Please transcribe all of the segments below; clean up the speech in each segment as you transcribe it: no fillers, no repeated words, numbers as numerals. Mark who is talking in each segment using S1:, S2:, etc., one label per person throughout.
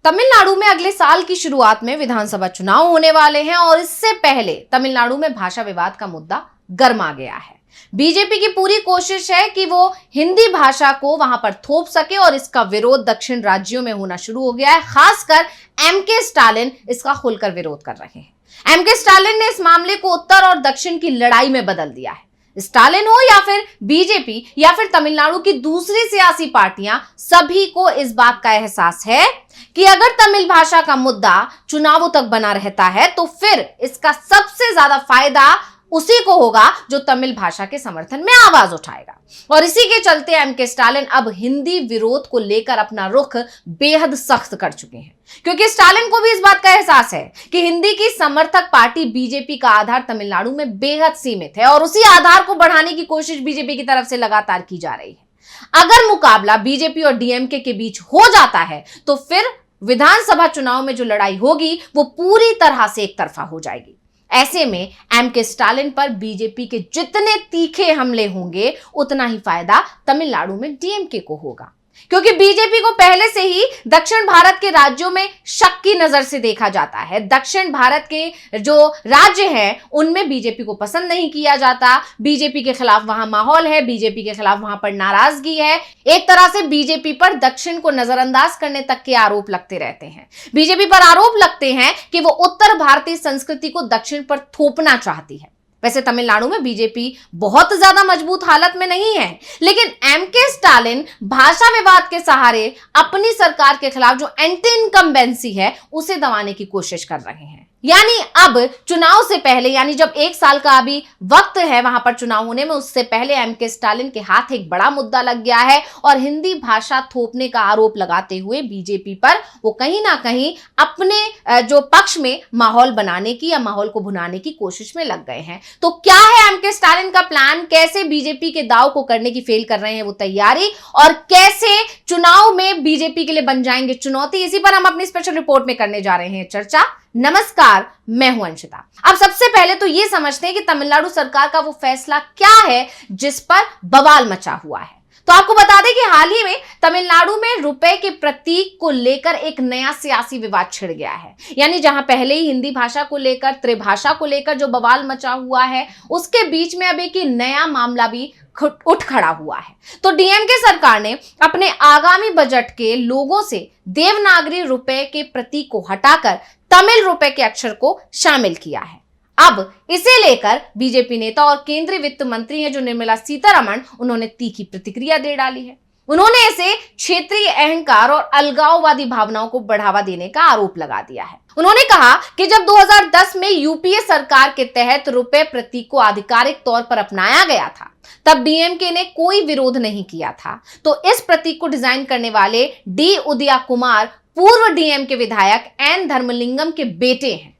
S1: तमिलनाडु में अगले साल की शुरुआत में विधानसभा चुनाव होने वाले हैं और इससे पहले तमिलनाडु में भाषा विवाद का मुद्दा गर्मा गया है। बीजेपी की पूरी कोशिश है कि वो हिंदी भाषा को वहां पर थोप सके और इसका विरोध दक्षिण राज्यों में होना शुरू हो गया है। खासकर एमके स्टालिन इसका खुलकर विरोध कर रहे हैं। एमके स्टालिन ने इस मामले को उत्तर और दक्षिण की लड़ाई में बदल दिया है। स्टालिन हो या फिर बीजेपी या फिर तमिलनाडु की दूसरी सियासी पार्टियां, सभी को इस बात का एहसास है कि अगर तमिल भाषा का मुद्दा चुनावों तक बना रहता है तो फिर इसका सबसे ज्यादा फायदा उसी को होगा जो तमिल भाषा के समर्थन में आवाज उठाएगा। और इसी के चलते एमके स्टालिन अब हिंदी विरोध को लेकर अपना रुख बेहद सख्त कर चुके हैं, क्योंकि स्टालिन को भी इस बात का एहसास है कि हिंदी की समर्थक पार्टी बीजेपी का आधार तमिलनाडु में बेहद सीमित है और उसी आधार को बढ़ाने की कोशिश बीजेपी की तरफ से लगातार की जा रही है। अगर मुकाबला बीजेपी और डीएमके के बीच हो जाता है तो फिर विधानसभा चुनाव में जो लड़ाई होगी वो पूरी तरह से एक तरफा हो जाएगी। ऐसे में एमके स्टालिन पर बीजेपी के जितने तीखे हमले होंगे उतना ही फायदा तमिलनाडु में डीएमके को होगा, क्योंकि बीजेपी को पहले से ही दक्षिण भारत के राज्यों में शक की नजर से देखा जाता है। दक्षिण भारत के जो राज्य हैं उनमें बीजेपी को पसंद नहीं किया जाता। बीजेपी के खिलाफ वहां माहौल है, बीजेपी के खिलाफ वहां पर नाराजगी है। एक तरह से बीजेपी पर दक्षिण को नजरअंदाज करने तक के आरोप लगते रहते हैं। बीजेपी पर आरोप लगते हैं कि वो उत्तर भारतीय संस्कृति को दक्षिण पर थोपना चाहती है। वैसे तमिलनाडु में बीजेपी बहुत ज्यादा मजबूत हालत में नहीं है, लेकिन एमके स्टालिन भाषा विवाद के सहारे अपनी सरकार के खिलाफ जो एंटी इनकम्बेंसी है उसे दबाने की कोशिश कर रहे हैं। यानी अब चुनाव से पहले, यानी जब एक साल का अभी वक्त है वहां पर चुनाव होने में, उससे पहले एमके स्टालिन के हाथ एक बड़ा मुद्दा लग गया है और हिंदी भाषा थोपने का आरोप लगाते हुए बीजेपी पर वो कहीं ना कहीं अपने जो पक्ष में माहौल बनाने की या माहौल को भुनाने की कोशिश में लग गए हैं। तो क्या है एमके स्टालिन का प्लान, कैसे बीजेपी के दाव को करने की फेल कर रहे हैं वो तैयारी, और कैसे चुनाव में बीजेपी के लिए बन जाएंगे चुनौती, इसी पर हम अपनी स्पेशल रिपोर्ट में करने जा रहे हैं चर्चा। नमस्कार, मैं हूं अंशिता। अब सबसे पहले तो यह समझते हैं कि तमिलनाडु सरकार का वो फैसला क्या है जिस पर बवाल मचा हुआ है। तो आपको बता दें कि हाल ही में तमिलनाडु में रुपए के प्रतीक को लेकर एक नया सियासी विवाद छिड़ गया है। यानी जहां पहले ही हिंदी भाषा को लेकर, त्रिभाषा को लेकर जो बवाल मचा हुआ है, उसके बीच में अब एक नया मामला भी उठ खड़ा हुआ है। तो डीएमके सरकार ने अपने आगामी बजट के लोगों से देवनागरी रुपए के प्रतीक को हटाकर तमिल रुपए के अक्षर को शामिल किया है। अब इसे लेकर बीजेपी नेता और केंद्रीय वित्त मंत्री हैं जो निर्मला सीतारमण, उन्होंने तीखी प्रतिक्रिया दे डाली है। उन्होंने इसे क्षेत्रीय अहंकार और अलगाववादी भावनाओं को बढ़ावा देने का आरोप लगा दिया है। उन्होंने कहा कि जब 2010 में यूपीए सरकार के तहत रुपए प्रतीक को आधिकारिक तौर पर अपनाया गया था, तब डीएमके ने कोई विरोध नहीं किया था। तो इस प्रतीक को डिजाइन करने वाले डी उदया कुमार पूर्व डीएमके विधायक एन धर्मलिंगम के बेटे हैं।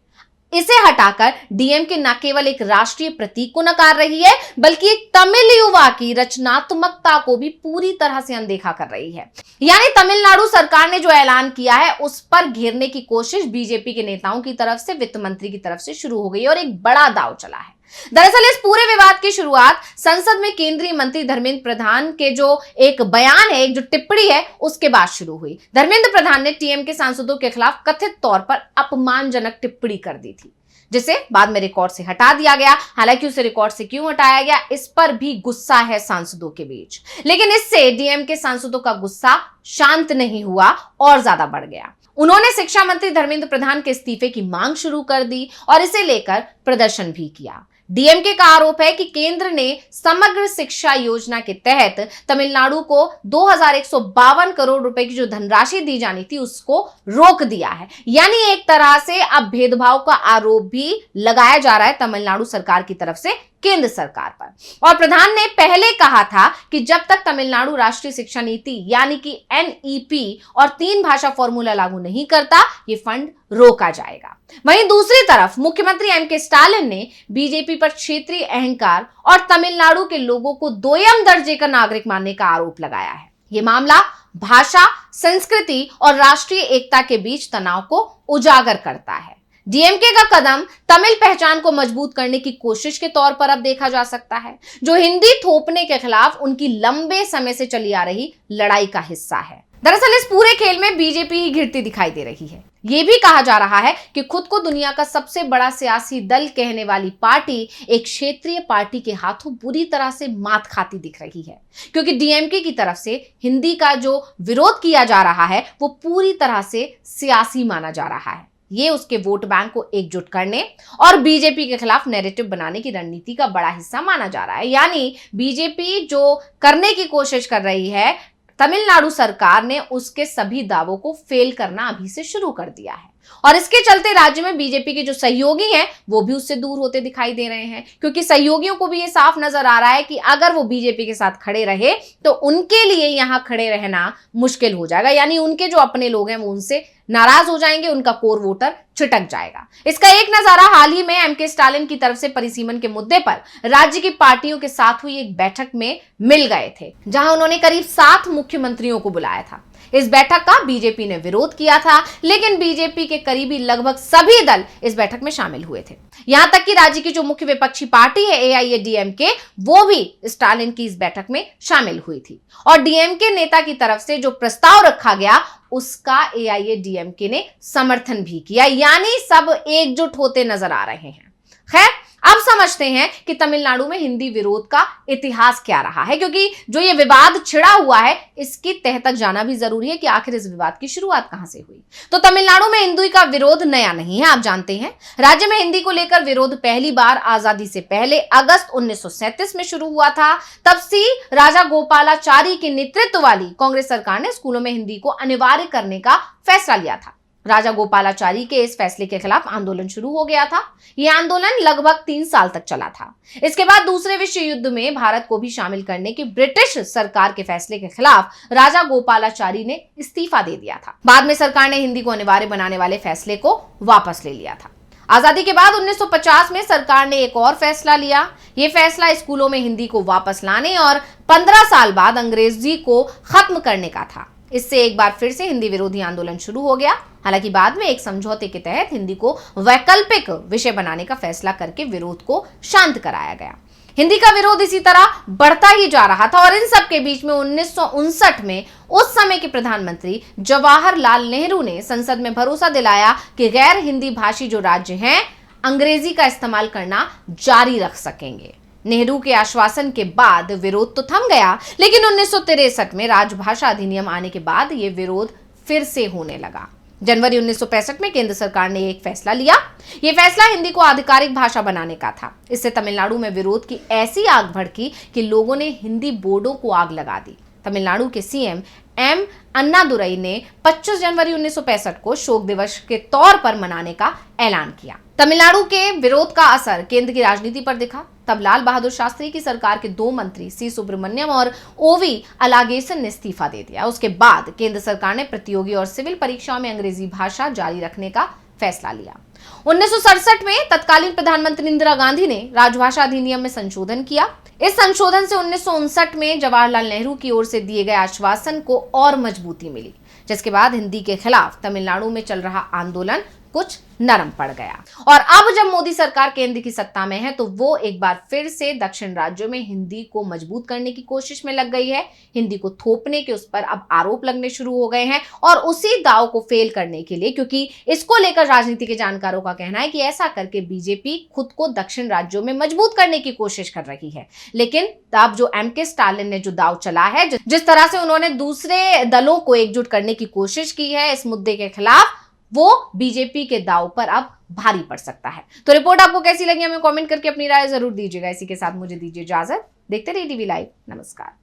S1: इसे हटाकर डीएमके न केवल एक राष्ट्रीय प्रतीक को नकार रही है, बल्कि एक तमिल युवा की रचनात्मकता को भी पूरी तरह से अनदेखा कर रही है। यानी तमिलनाडु सरकार ने जो ऐलान किया है उस पर घेरने की कोशिश बीजेपी के नेताओं की तरफ से, वित्त मंत्री की तरफ से शुरू हो गई और एक बड़ा दांव चला है। दरअसल इस पूरे विवाद की शुरुआत संसद में केंद्रीय मंत्री धर्मेंद्र प्रधान के जो एक बयान है, एक जो टिप्पणी है, उसके बाद शुरू हुई। धर्मेंद्र प्रधान ने टीएम के सांसदों के खिलाफ कथित तौर पर अपमानजनक टिप्पणी कर दी थी, जिसे बाद में रिकॉर्ड से हटा दिया गया। हालांकि उसे रिकॉर्ड से क्यों हटाया गया, इस पर भी गुस्सा है सांसदों के बीच, लेकिन इससे डीएम के सांसदों का गुस्सा शांत नहीं हुआ और ज्यादा बढ़ गया। उन्होंने शिक्षा मंत्री धर्मेंद्र प्रधान के इस्तीफे की मांग शुरू कर दी और इसे लेकर प्रदर्शन भी किया। डीएमके का आरोप है कि केंद्र ने समग्र शिक्षा योजना के तहत तमिलनाडु को 2152 करोड़ रुपए की जो धनराशि दी जानी थी उसको रोक दिया है। यानी एक तरह से अब भेदभाव का आरोप भी लगाया जा रहा है तमिलनाडु सरकार की तरफ से केंद्र सरकार पर। और प्रधान ने पहले कहा था कि जब तक तमिलनाडु राष्ट्रीय शिक्षा नीति यानी कि एनईपी और 3 भाषा फॉर्मूला लागू नहीं करता, ये फंड रोका जाएगा। वहीं दूसरी तरफ मुख्यमंत्री एमके स्टालिन ने बीजेपी पर क्षेत्रीय अहंकार और तमिलनाडु के लोगों को दोयम दर्जे का नागरिक मानने का आरोप लगाया है। ये मामला भाषा, संस्कृति और राष्ट्रीय एकता के बीच तनाव को उजागर करता है। डीएमके का कदम तमिल पहचान को मजबूत करने की कोशिश के तौर पर अब देखा जा सकता है, जो हिंदी थोपने के खिलाफ उनकी लंबे समय से चली आ रही लड़ाई का हिस्सा है। दरअसल इस पूरे खेल में बीजेपी ही घिरती दिखाई दे रही है। यह भी कहा जा रहा है कि खुद को दुनिया का सबसे बड़ा सियासी दल कहने वाली पार्टी एक क्षेत्रीय पार्टी के हाथों बुरी तरह से मात खाती दिख रही है, क्योंकि डीएमके की तरफ से हिंदी का जो विरोध किया जा रहा है वो पूरी तरह से सियासी माना जा रहा है। ये उसके वोट बैंक को एकजुट करने और बीजेपी के खिलाफ नैरेटिव बनाने की रणनीति का बड़ा हिस्सा माना जा रहा है। यानी बीजेपी जो करने की कोशिश कर रही है, तमिलनाडु सरकार ने उसके सभी दावों को फेल करना अभी से शुरू कर दिया है और इसके चलते राज्य में बीजेपी के जो सहयोगी हैं वो भी उससे दूर होते दिखाई दे रहे हैं, क्योंकि सहयोगियों को भी ये साफ नजर आ रहा है कि अगर वो बीजेपी के साथ खड़े रहे तो उनके लिए यहां खड़े रहना मुश्किल हो जाएगा। यानी उनके जो अपने लोग हैं वो उनसे नाराज हो जाएंगे, उनका कोर वोटर छिटक जाएगा। इसका एक नजारा हाल ही में एमके स्टालिन की तरफ से परिसीमन के मुद्दे पर राज्य की पार्टियों के साथ हुई एक बैठक में मिल गए थे, जहां उन्होंने करीब 7 मुख्यमंत्रियों को बुलाया था। इस बैठक का बीजेपी ने विरोध किया था, लेकिन बीजेपी के करीबी लगभग सभी दल इस बैठक में शामिल हुए थे। यहां तक कि राज्य की जो मुख्य विपक्षी पार्टी है एआईएडीएमके, वो भी स्टालिन की इस बैठक में शामिल हुई थी और डीएमके नेता की तरफ से जो प्रस्ताव रखा गया उसका एआईएडीएमके ने समर्थन भी किया। यानी सब एकजुट होते नजर आ रहे हैं। खैर, अब समझते हैं कि तमिलनाडु में हिंदी विरोध का इतिहास क्या रहा है, क्योंकि जो ये विवाद छिड़ा हुआ है इसकी तह तक जाना भी जरूरी है कि आखिर इस विवाद की शुरुआत कहां से हुई। तो तमिलनाडु में हिंदी का विरोध नया नहीं है, आप जानते हैं। राज्य में हिंदी को लेकर विरोध पहली बार आजादी से पहले अगस्त 1937 में शुरू हुआ था। तब से राजा गोपालाचारी के नेतृत्व वाली कांग्रेस सरकार ने स्कूलों में हिंदी को अनिवार्य करने का फैसला लिया था। राजा गोपालाचारी के इस फैसले के खिलाफ आंदोलन शुरू हो गया था। यह आंदोलन लगभग 3 साल तक चला था। इसके बाद दूसरे विश्व युद्ध में भारत को भी शामिल करने की ब्रिटिश सरकार के फैसले के खिलाफ राजा गोपालाचारी ने इस्तीफा दे दिया था। बाद में सरकार ने हिंदी को अनिवार्य बनाने वाले फैसले को वापस ले लिया था। आजादी के बाद 1950 में सरकार ने एक और फैसला लिया। यह फैसला स्कूलों में हिंदी को वापस लाने और 15 साल बाद अंग्रेजी को खत्म करने का था। इससे एक बार फिर से हिंदी विरोधी आंदोलन शुरू हो गया। हालांकि बाद में एक समझौते के तहत हिंदी को वैकल्पिक विषय बनाने का फैसला करके विरोध को शांत कराया गया। हिंदी का विरोध इसी तरह बढ़ता ही जा रहा था और इन सब के बीच में 1959 में उस समय के प्रधानमंत्री जवाहरलाल नेहरू ने संसद में भरोसा दिलाया कि गैर हिंदी भाषी जो राज्य हैं अंग्रेजी का इस्तेमाल करना जारी रख सकेंगे। नेहरू के आश्वासन के बाद विरोध तो थम गया, लेकिन 1963 में राजभाषा अधिनियम आने के बाद यह विरोध फिर से होने लगा। जनवरी 1965 में केंद्र सरकार ने एक फैसला लिया। यह फैसला हिंदी को आधिकारिक भाषा बनाने का था। इससे तमिलनाडु में विरोध की ऐसी आग भड़की कि लोगों ने हिंदी बोर्डों को आग लगा दी। तमिलनाडु के सीएम एम अन्नादुरई ने 25 जनवरी 1965 को शोक दिवस के तौर पर मनाने का ऐलान किया। तमिलनाडु के विरोध का असर केंद्र की राजनीति पर दिखा। तब लाल बहादुर शास्त्री की सरकार के 2 मंत्री सी सुब्रमण्यम और ओवी अलागेसन ने इस्तीफा दे दिया। उसके बाद केंद्र सरकार ने प्रतियोगी और सिविल परीक्षाओं में अंग्रेजी भाषा जारी रखने का फैसला लिया। 1967 में तत्कालीन प्रधानमंत्री इंदिरा गांधी ने राजभाषा अधिनियम में संशोधन किया। इस संशोधन से 1959 में जवाहरलाल नेहरू की ओर से दिए गए आश्वासन को और मजबूती मिली, जिसके बाद हिंदी के खिलाफ तमिलनाडु में चल रहा आंदोलन कुछ नरम पड़ गया। और अब जब मोदी सरकार केंद्र की सत्ता में है तो वो एक बार फिर से दक्षिण राज्यों में हिंदी को मजबूत करने की कोशिश में लग गई है। हिंदी को थोपने के उस पर अब आरोप लगने शुरू हो गए हैं और उसी दाव को फेल करने के लिए, क्योंकि इसको लेकर राजनीति के जानकारों का कहना है कि ऐसा करके बीजेपी खुद को दक्षिण राज्यों में मजबूत करने की कोशिश कर रही है। लेकिन तब जो एमके स्टालिन ने जो दाव चला है, जिस तरह से उन्होंने दूसरे दलों को एकजुट करने की कोशिश की है इस मुद्दे के खिलाफ, वो बीजेपी के दाव पर अब भारी पड़ सकता है। तो रिपोर्ट आपको कैसी लगी हमें कमेंट करके अपनी राय जरूर दीजिएगा। इसी के साथ मुझे दीजिए इजाजत। देखते रहिए टीवी लाइव। नमस्कार।